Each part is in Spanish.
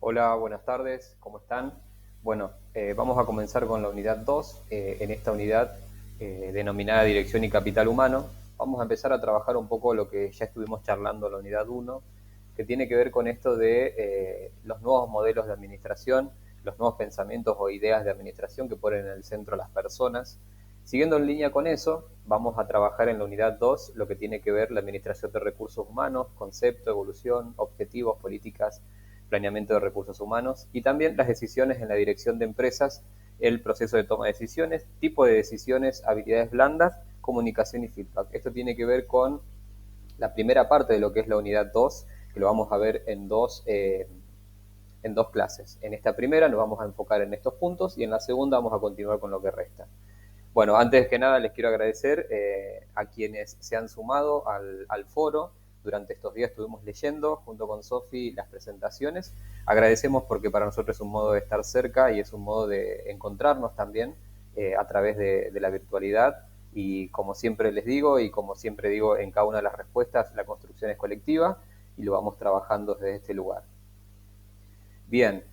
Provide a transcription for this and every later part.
Hola, buenas tardes, ¿cómo están? Bueno, vamos a comenzar con la unidad 2. En esta unidad denominada Dirección y Capital Humano, vamos a empezar a trabajar un poco lo que ya estuvimos charlando en la unidad 1, que tiene que ver con esto de los nuevos modelos de administración, los nuevos pensamientos o ideas de administración que ponen en el centro a las personas. Siguiendo en línea con eso, vamos a trabajar en la unidad 2 lo que tiene que ver la administración de recursos humanos, concepto, evolución, objetivos, políticas, planeamiento de recursos humanos y también las decisiones en la dirección de empresas, el proceso de toma de decisiones, tipo de decisiones, habilidades blandas, comunicación y feedback. Esto tiene que ver con la primera parte de lo que es la unidad 2, que lo vamos a ver en dos clases. En esta primera nos vamos a enfocar en estos puntos y en la segunda vamos a continuar con lo que resta. Bueno, antes que nada les quiero agradecer a quienes se han sumado al foro. Durante estos días estuvimos leyendo junto con Sofi las presentaciones. Agradecemos porque para nosotros es un modo de estar cerca y es un modo de encontrarnos también a través de la virtualidad. Y como siempre les digo y como siempre digo en cada una de las respuestas, la construcción es colectiva y lo vamos trabajando desde este lugar. Bien,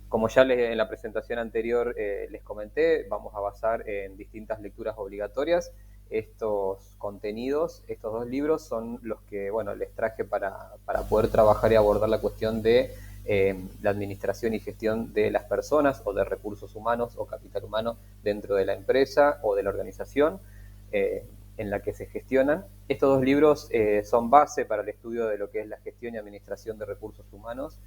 como ya en la presentación anterior les comenté, vamos a basar en distintas lecturas obligatorias estos contenidos. Estos dos libros son los que les traje para poder trabajar y abordar la cuestión de la administración y gestión de las personas o de recursos humanos o capital humano dentro de la empresa o de la organización en la que se gestionan. Estos dos libros son base para el estudio de lo que es la gestión y administración de recursos humanos.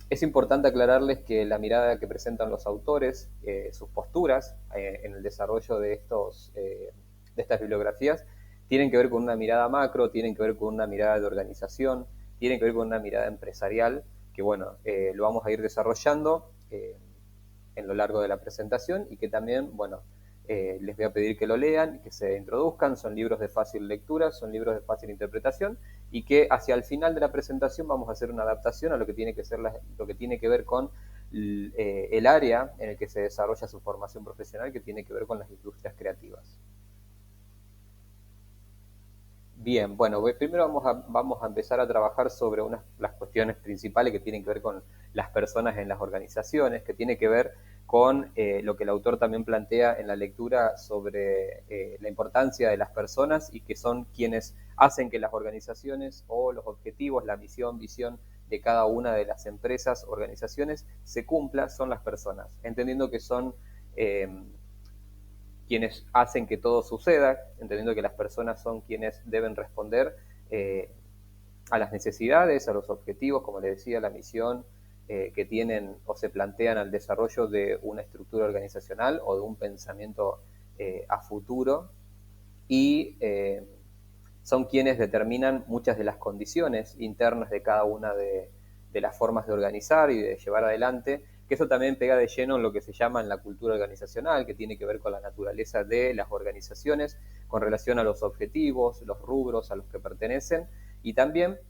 Es importante aclararles que la mirada que presentan los autores, sus posturas en el desarrollo de estas bibliografías, tienen que ver con una mirada macro, tienen que ver con una mirada de organización, tienen que ver con una mirada empresarial, que lo vamos a ir desarrollando en lo largo de la presentación y que también, les voy a pedir que lo lean, que se introduzcan. Son libros de fácil lectura, son libros de fácil interpretación y que hacia el final de la presentación vamos a hacer una adaptación a lo que tiene que ser lo que tiene que ver con el área en el que se desarrolla su formación profesional, que tiene que ver con las industrias creativas. Bien, bueno, primero vamos a empezar a trabajar sobre las cuestiones principales que tienen que ver con las personas en las organizaciones, que tiene que ver con lo que el autor también plantea en la lectura sobre la importancia de las personas y que son quienes hacen que las organizaciones o los objetivos, la misión, visión de cada una de las empresas, organizaciones, se cumpla, son las personas, entendiendo que son quienes hacen que todo suceda, entendiendo que las personas son quienes deben responder a las necesidades, a los objetivos, como les decía, la misión que tienen o se plantean al desarrollo de una estructura organizacional o de un pensamiento a futuro, y son quienes determinan muchas de las condiciones internas de cada una de las formas de organizar y de llevar adelante, que eso también pega de lleno en lo que se llama en la cultura organizacional, que tiene que ver con la naturaleza de las organizaciones, con relación a los objetivos, los rubros a los que pertenecen, y también,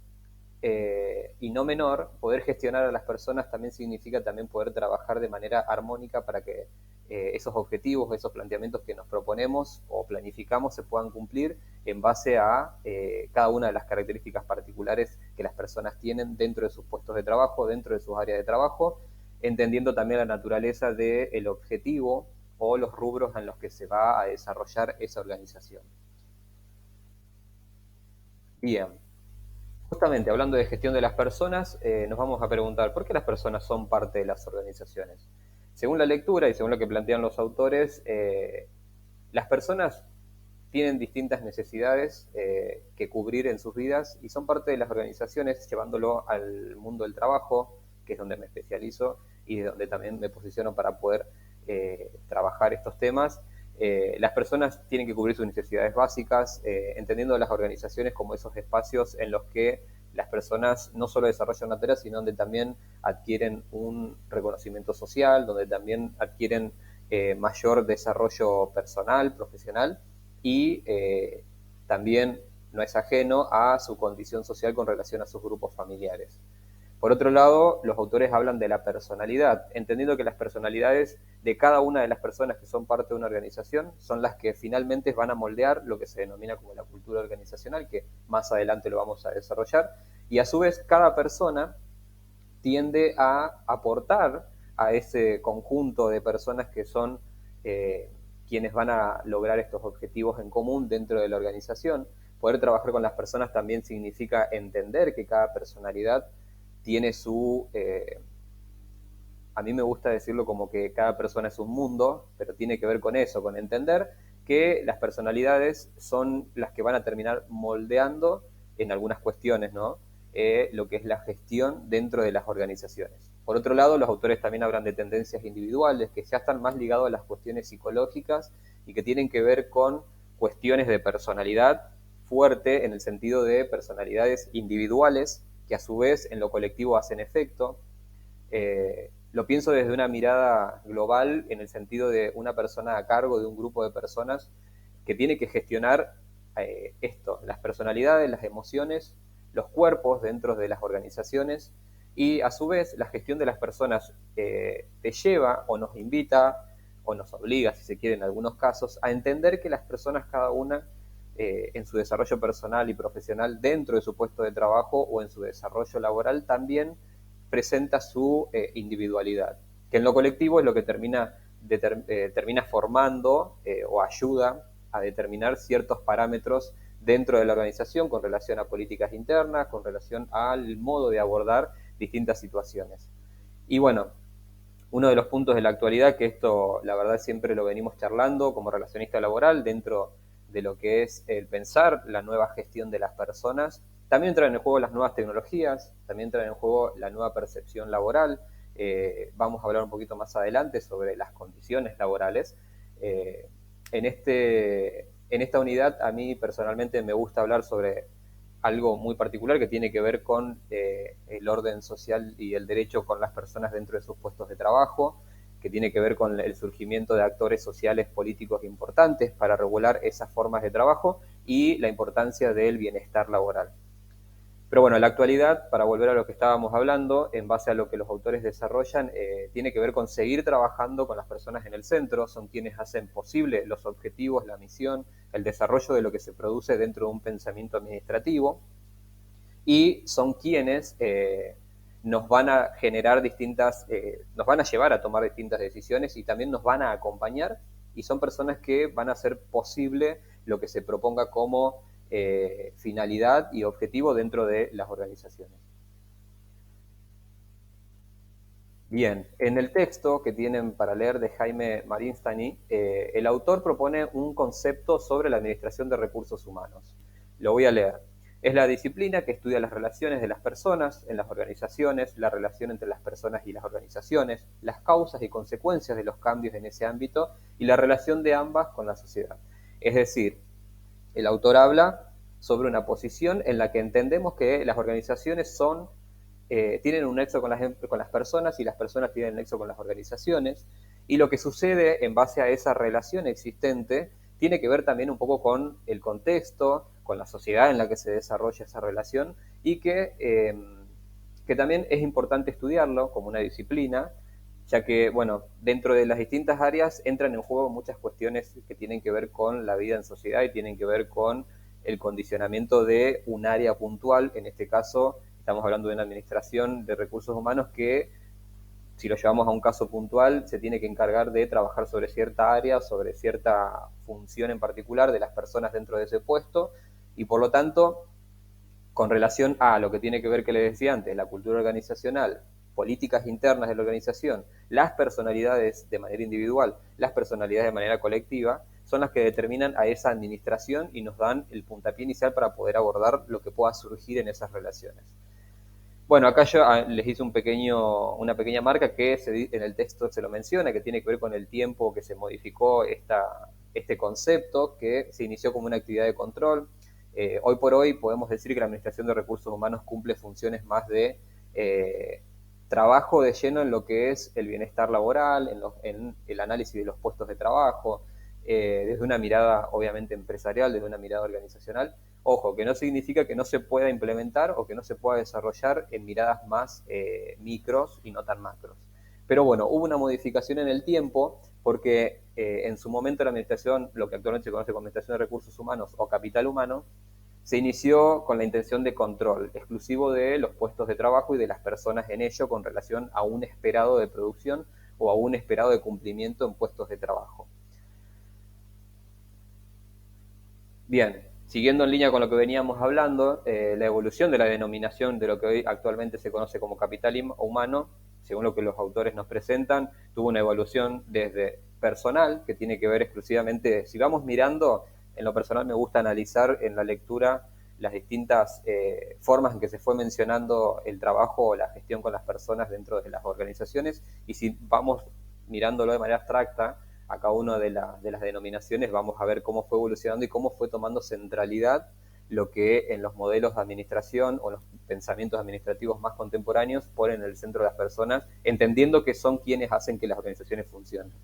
y no menor, poder gestionar a las personas también significa también poder trabajar de manera armónica para que esos objetivos, esos planteamientos que nos proponemos o planificamos se puedan cumplir en base a cada una de las características particulares que las personas tienen dentro de sus puestos de trabajo, dentro de sus áreas de trabajo, entendiendo también la naturaleza del objetivo o los rubros en los que se va a desarrollar esa organización. Bien, justamente hablando de gestión de las personas, nos vamos a preguntar, ¿por qué las personas son parte de las organizaciones? Según la lectura y según lo que plantean los autores, las personas tienen distintas necesidades que cubrir en sus vidas y son parte de las organizaciones, llevándolo al mundo del trabajo, que es donde me especializo y de donde también me posiciono para poder trabajar estos temas. Las personas tienen que cubrir sus necesidades básicas, entendiendo las organizaciones como esos espacios en los que las personas no solo desarrollan una tarea, sino donde también adquieren un reconocimiento social, donde también adquieren mayor desarrollo personal, profesional, y también no es ajeno a su condición social con relación a sus grupos familiares. Por otro lado, los autores hablan de la personalidad, entendiendo que las personalidades de cada una de las personas que son parte de una organización son las que finalmente van a moldear lo que se denomina como la cultura organizacional, que más adelante lo vamos a desarrollar, y a su vez cada persona tiende a aportar a ese conjunto de personas que son quienes van a lograr estos objetivos en común dentro de la organización. Poder trabajar con las personas también significa entender que cada personalidad tiene su... a mí me gusta decirlo como que cada persona es un mundo, pero tiene que ver con eso, con entender que las personalidades son las que van a terminar moldeando en algunas cuestiones, ¿no? Lo que es la gestión dentro de las organizaciones. Por otro lado, los autores también hablan de tendencias individuales que ya están más ligados a las cuestiones psicológicas y que tienen que ver con cuestiones de personalidad fuerte en el sentido de personalidades individuales que a su vez en lo colectivo hacen efecto. Lo pienso desde una mirada global en el sentido de una persona a cargo de un grupo de personas que tiene que gestionar esto, las personalidades, las emociones, los cuerpos dentro de las organizaciones y a su vez la gestión de las personas te lleva o nos invita o nos obliga, si se quiere en algunos casos, a entender que las personas cada una en su desarrollo personal y profesional dentro de su puesto de trabajo o en su desarrollo laboral también presenta su individualidad, que en lo colectivo es lo que termina formando o ayuda a determinar ciertos parámetros dentro de la organización con relación a políticas internas, con relación al modo de abordar distintas situaciones. Y bueno, uno de los puntos de la actualidad, que esto la verdad siempre lo venimos charlando como relacionista laboral dentro de lo que es el pensar la nueva gestión de las personas, también entran en el juego las nuevas tecnologías, también entra en el juego la nueva percepción laboral. Vamos a hablar un poquito más adelante sobre las condiciones laborales. Eh, en esta unidad a mí personalmente me gusta hablar sobre algo muy particular que tiene que ver con el orden social y el derecho con las personas dentro de sus puestos de trabajo, que tiene que ver con el surgimiento de actores sociales políticos importantes para regular esas formas de trabajo y la importancia del bienestar laboral. Pero bueno, la actualidad, para volver a lo que estábamos hablando, en base a lo que los autores desarrollan, tiene que ver con seguir trabajando con las personas en el centro, son quienes hacen posible los objetivos, la misión, el desarrollo de lo que se produce dentro de un pensamiento administrativo, y son quienes nos van a generar nos van a llevar a tomar distintas decisiones y también nos van a acompañar, y son personas que van a hacer posible lo que se proponga como finalidad y objetivo dentro de las organizaciones. Bien, en el texto que tienen para leer de Jaime Marinstani, el autor propone un concepto sobre la administración de recursos humanos. Lo voy a leer. Es la disciplina que estudia las relaciones de las personas en las organizaciones, la relación entre las personas y las organizaciones, las causas y consecuencias de los cambios en ese ámbito y la relación de ambas con la sociedad. Es decir, el autor habla sobre una posición en la que entendemos que las organizaciones tienen un nexo con las personas y las personas tienen un nexo con las organizaciones, y lo que sucede en base a esa relación existente tiene que ver también un poco con el contexto, con la sociedad en la que se desarrolla esa relación, y que también es importante estudiarlo como una disciplina, ya que, bueno, dentro de las distintas áreas entran en juego muchas cuestiones que tienen que ver con la vida en sociedad y tienen que ver con el condicionamiento de un área puntual. En este caso, estamos hablando de una administración de recursos humanos que, si lo llevamos a un caso puntual, se tiene que encargar de trabajar sobre cierta área, sobre cierta función en particular de las personas dentro de ese puesto, y por lo tanto, con relación a lo que tiene que ver, que les decía antes, la cultura organizacional, políticas internas de la organización, las personalidades de manera individual, las personalidades de manera colectiva, son las que determinan a esa administración y nos dan el puntapié inicial para poder abordar lo que pueda surgir en esas relaciones. Bueno, acá yo les hice una pequeña marca que en el texto se lo menciona, que tiene que ver con el tiempo que se modificó este concepto, que se inició como una actividad de control. Hoy por hoy podemos decir que la Administración de Recursos Humanos cumple funciones más de trabajo de lleno en lo que es el bienestar laboral, en el análisis de los puestos de trabajo, desde una mirada obviamente empresarial, desde una mirada organizacional. Ojo, que no significa que no se pueda implementar o que no se pueda desarrollar en miradas más micros y no tan macros. Pero bueno, hubo una modificación en el tiempo porque en su momento la administración, lo que actualmente se conoce como administración de recursos humanos o capital humano, se inició con la intención de control exclusivo de los puestos de trabajo y de las personas en ello con relación a un esperado de producción o a un esperado de cumplimiento en puestos de trabajo. Bien, siguiendo en línea con lo que veníamos hablando, la evolución de la denominación de lo que hoy actualmente se conoce como capital humano, según lo que los autores nos presentan, tuvo una evolución desde personal, que tiene que ver exclusivamente, si vamos mirando, en lo personal me gusta analizar en la lectura las distintas formas en que se fue mencionando el trabajo o la gestión con las personas dentro de las organizaciones, y si vamos mirándolo de manera abstracta, a cada una de las denominaciones, vamos a ver cómo fue evolucionando y cómo fue tomando centralidad lo que en los modelos de administración o los pensamientos administrativos más contemporáneos ponen en el centro de las personas, entendiendo que son quienes hacen que las organizaciones funcionen.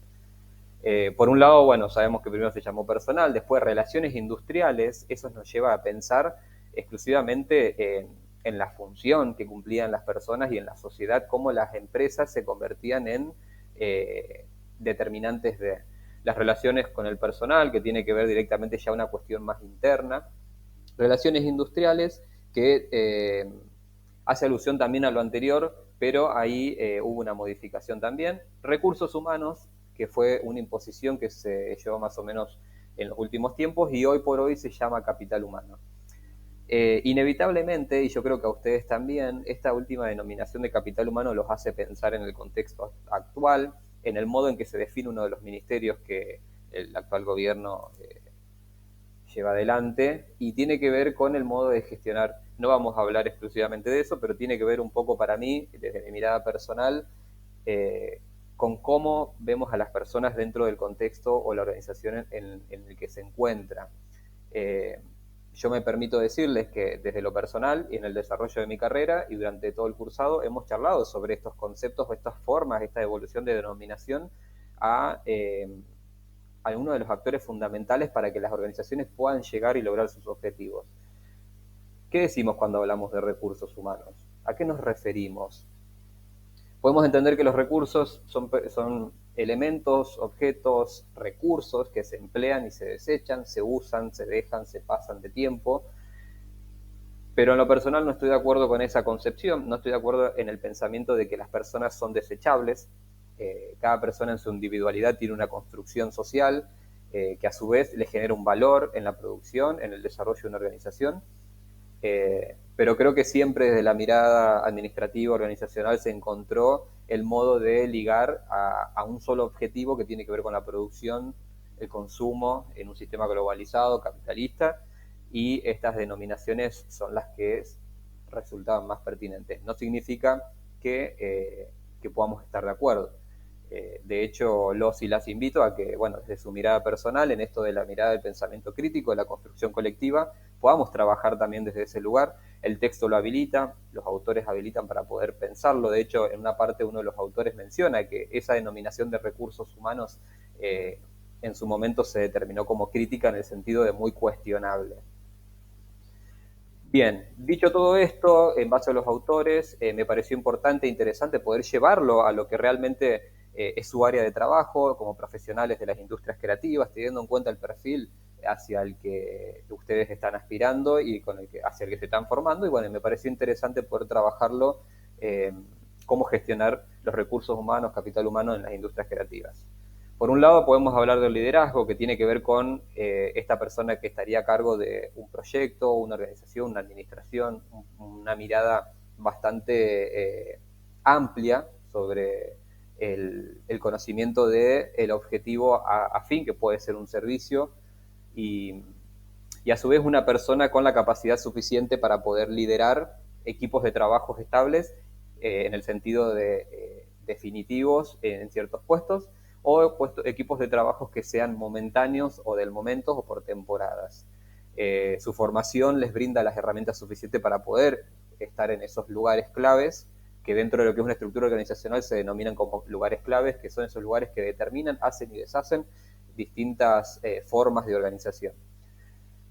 Por un lado, bueno, sabemos que primero se llamó personal, después relaciones industriales, eso nos lleva a pensar exclusivamente en la función que cumplían las personas y en la sociedad, cómo las empresas se convertían en determinantes de las relaciones con el personal, que tiene que ver directamente ya una cuestión más interna, relaciones industriales, que hace alusión también a lo anterior, pero ahí hubo una modificación también, recursos humanos, que fue una imposición que se llevó más o menos en los últimos tiempos y hoy por hoy se llama capital humano. Inevitablemente, y yo creo que a ustedes también, esta última denominación de capital humano los hace pensar en el contexto actual, en el modo en que se define uno de los ministerios que el actual gobierno lleva adelante, y tiene que ver con el modo de gestionar. No vamos a hablar exclusivamente de eso, pero tiene que ver un poco para mí, desde mi mirada personal, con cómo vemos a las personas dentro del contexto o la organización en el que se encuentra. Yo me permito decirles que desde lo personal y en el desarrollo de mi carrera y durante todo el cursado hemos charlado sobre estos conceptos o estas formas, esta evolución de denominación a uno de los actores fundamentales para que las organizaciones puedan llegar y lograr sus objetivos. ¿Qué decimos cuando hablamos de recursos humanos? ¿A qué nos referimos? Podemos entender que los recursos son elementos, objetos, recursos que se emplean y se desechan, se usan, se dejan, se pasan de tiempo. Pero en lo personal no estoy de acuerdo con esa concepción, no estoy de acuerdo en el pensamiento de que las personas son desechables. Cada persona en su individualidad tiene una construcción social que a su vez le genera un valor en la producción, en el desarrollo de una organización. Pero creo que siempre desde la mirada administrativa, organizacional, se encontró el modo de ligar a un solo objetivo que tiene que ver con la producción, el consumo en un sistema globalizado, capitalista, y estas denominaciones son las que resultaban más pertinentes. No significa que podamos estar de acuerdo. De hecho, los y las invito a que, bueno, desde su mirada personal, en esto de la mirada del pensamiento crítico, de la construcción colectiva, podamos trabajar también desde ese lugar. El texto lo habilita, los autores habilitan para poder pensarlo. De hecho, en una parte uno de los autores menciona que esa denominación de recursos humanos en su momento se determinó como crítica en el sentido de muy cuestionable. Bien, dicho todo esto, en base a los autores, me pareció importante e interesante poder llevarlo a lo que realmente es su área de trabajo como profesionales de las industrias creativas, teniendo en cuenta el perfil hacia el que ustedes están aspirando y hacia el que se están formando. Y bueno, me pareció interesante poder trabajarlo, cómo gestionar los recursos humanos, capital humano en las industrias creativas. Por un lado podemos hablar del liderazgo, que tiene que ver con esta persona que estaría a cargo de un proyecto, una organización, una administración, una mirada bastante amplia sobre el conocimiento del objetivo a fin, que puede ser un servicio, y a su vez una persona con la capacidad suficiente para poder liderar equipos de trabajos estables en el sentido de definitivos en ciertos puestos, o equipos de trabajo que sean momentáneos o del momento o por temporadas. Su formación les brinda las herramientas suficientes para poder estar en esos lugares claves, que dentro de lo que es una estructura organizacional se denominan como lugares claves, que son esos lugares que determinan, hacen y deshacen distintas formas de organización.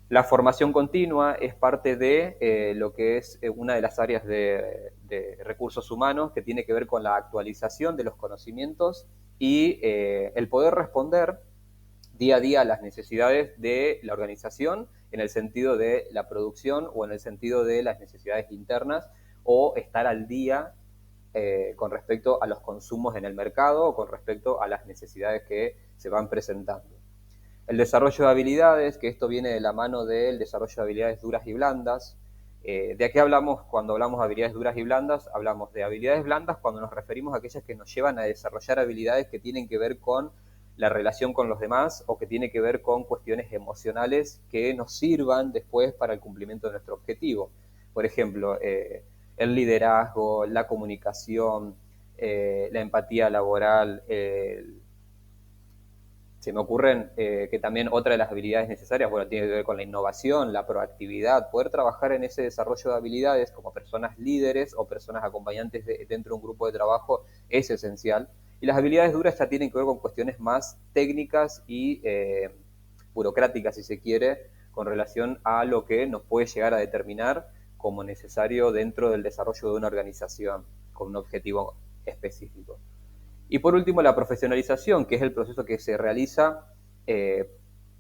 La formación continua es parte de lo que es una de las áreas de recursos humanos, que tiene que ver con la actualización de los conocimientos y el poder responder día a día las necesidades de la organización en el sentido de la producción o en el sentido de las necesidades internas, o estar al día con respecto a los consumos en el mercado o con respecto a las necesidades que se van presentando. El desarrollo de habilidades, que esto viene de la mano del desarrollo de habilidades duras y blandas. ¿De qué hablamos cuando hablamos de habilidades duras y blandas? Hablamos de habilidades blandas cuando nos referimos a aquellas que nos llevan a desarrollar habilidades que tienen que ver con la relación con los demás o que tiene que ver con cuestiones emocionales que nos sirvan después para el cumplimiento de nuestro objetivo. Por ejemplo, el liderazgo, la comunicación, la empatía laboral, se me ocurren que también otra de las habilidades necesarias, bueno, tiene que ver con la innovación, la proactividad, poder trabajar en ese desarrollo de habilidades como personas líderes o personas acompañantes dentro de un grupo de trabajo es esencial. Y las habilidades duras ya tienen que ver con cuestiones más técnicas y burocráticas, si se quiere, con relación a lo que nos puede llegar a determinar como necesario dentro del desarrollo de una organización con un objetivo específico. Y por último, la profesionalización, que es el proceso que se realiza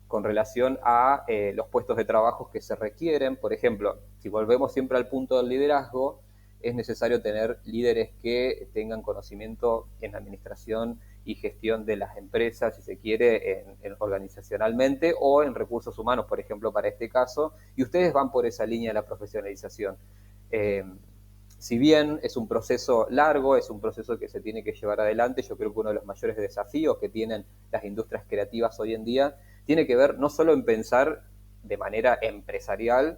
con relación a los puestos de trabajo que se requieren. Por ejemplo, si volvemos siempre al punto del liderazgo, es necesario tener líderes que tengan conocimiento en administración y gestión de las empresas, si se quiere, organizacionalmente o en recursos humanos, por ejemplo, para este caso, y ustedes van por esa línea de la profesionalización. Si bien es un proceso largo, es un proceso que se tiene que llevar adelante, yo creo que uno de los mayores desafíos que tienen las industrias creativas hoy en día tiene que ver no solo en pensar de manera empresarial,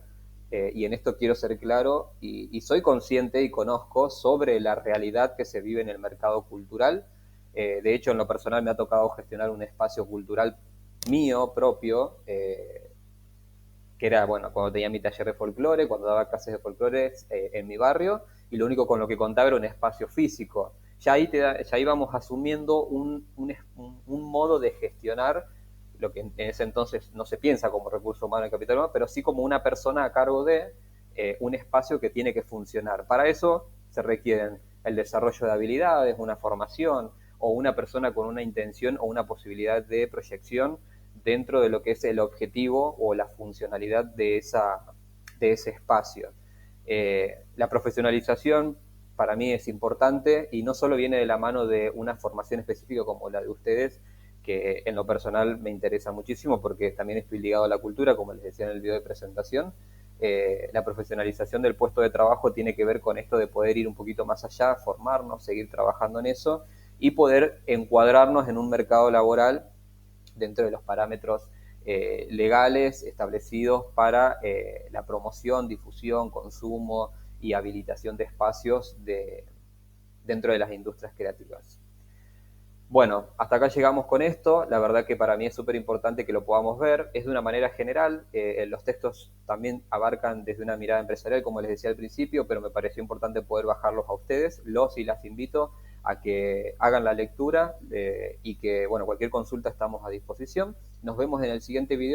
y en esto quiero ser claro, y soy consciente y conozco sobre la realidad que se vive en el mercado cultural. De hecho, en lo personal me ha tocado gestionar un espacio cultural mío, propio, que era, bueno, cuando tenía mi taller de folclore, cuando daba clases de folclore en mi barrio, y lo único con lo que contaba era un espacio físico. Ya ahí íbamos asumiendo un modo de gestionar lo que en ese entonces no se piensa como recurso humano y capital humano, pero sí como una persona a cargo de un espacio que tiene que funcionar. Para eso se requieren el desarrollo de habilidades, una formación o una persona con una intención o una posibilidad de proyección dentro de lo que es el objetivo o la funcionalidad de ese espacio. La profesionalización para mí es importante y no solo viene de la mano de una formación específica como la de ustedes, que en lo personal me interesa muchísimo porque también estoy ligado a la cultura, como les decía en el video de presentación. La profesionalización del puesto de trabajo tiene que ver con esto de poder ir un poquito más allá, formarnos, seguir trabajando en eso y poder encuadrarnos en un mercado laboral dentro de los parámetros legales establecidos para la promoción, difusión, consumo y habilitación de espacios dentro de las industrias creativas. Bueno, hasta acá llegamos con esto. La verdad que para mí es súper importante que lo podamos ver. Es de una manera general. Los textos también abarcan desde una mirada empresarial, como les decía al principio, pero me pareció importante poder bajarlos a ustedes. Los y las invito a que hagan la lectura y que, bueno, cualquier consulta estamos a disposición. Nos vemos en el siguiente video.